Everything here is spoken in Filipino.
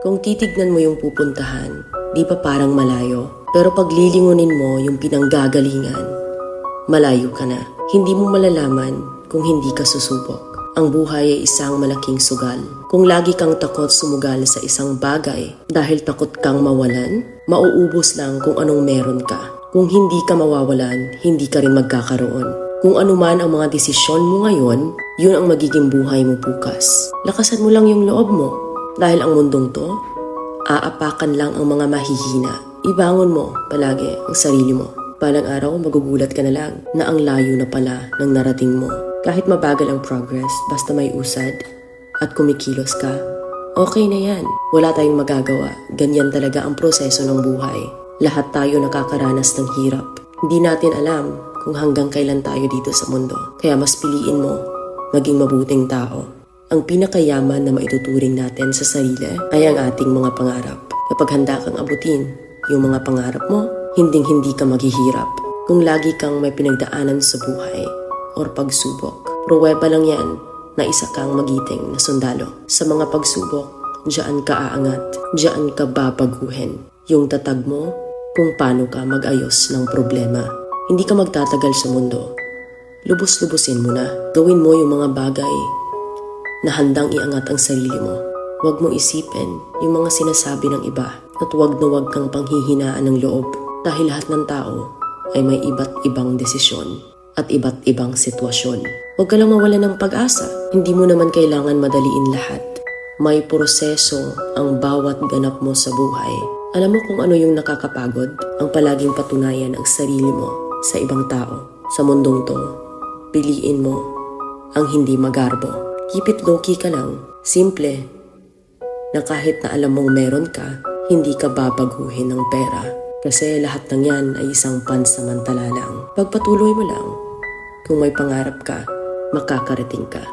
Kung titignan mo yung pupuntahan, di ba parang malayo? Pero pag lilingunin mo yung pinanggagalingan, malayo ka na. Hindi mo malalaman kung hindi ka susubok. Ang buhay ay isang malaking sugal. Kung lagi kang takot sumugal sa isang bagay dahil takot kang mawalan, mauubos lang kung anong meron ka. Kung hindi ka mawawalan, hindi ka rin magkakaroon. Kung ano man ang mga desisyon mo ngayon, yun ang magiging buhay mo bukas. Lakasan mo lang yung loob mo. Dahil ang mundong to, aapakan lang ang mga mahihina. Ibangon mo palagi ang sarili mo. Balang araw, magugulat ka na lang na ang layo na pala ng narating mo. Kahit mabagal ang progress, basta may usad at kumikilos ka, okay na yan. Wala tayong magagawa. Ganyan talaga ang proseso ng buhay. Lahat tayo nakakaranas ng hirap. Hindi natin alam kung hanggang kailan tayo dito sa mundo. Kaya mas piliin mo maging mabuting tao. Ang pinakayaman na maituturing natin sa sarili ay ang ating mga pangarap. Kapag handa kang abutin yung mga pangarap mo, hinding-hindi ka maghihirap. Kung lagi kang may pinagdaanan sa buhay or pagsubok, pruweba lang yan na isa kang magiting na sundalo. Sa mga pagsubok, diyan ka aangat, diyan ka babaguhin. Yung tatag mo kung paano ka mag-ayos ng problema. Hindi ka magtatagal sa mundo. Lubos-lubusin mo na. Gawin mo yung mga bagay na handang iangat ang sarili mo. Huwag mo isipin yung mga sinasabi ng iba at huwag na huwag kang panghihinaan ng loob dahil lahat ng tao ay may iba't ibang desisyon at iba't ibang sitwasyon. Huwag ka lang mawala ng pag-asa. Hindi mo naman kailangan madaliin lahat. May proseso ang bawat ganap mo sa buhay. Alam mo kung ano yung nakakapagod? Ang palaging patunayan ang sarili mo sa ibang tao. Sa mundong to, piliin mo ang hindi magarbo. Keep it low-key ka lang. Simple. Na kahit na alam mong meron ka, hindi ka babaguhin ng pera. Kasi lahat ng yan ay isang pansamantala lang. Pagpatuloy mo lang. Kung may pangarap ka, makakarating ka.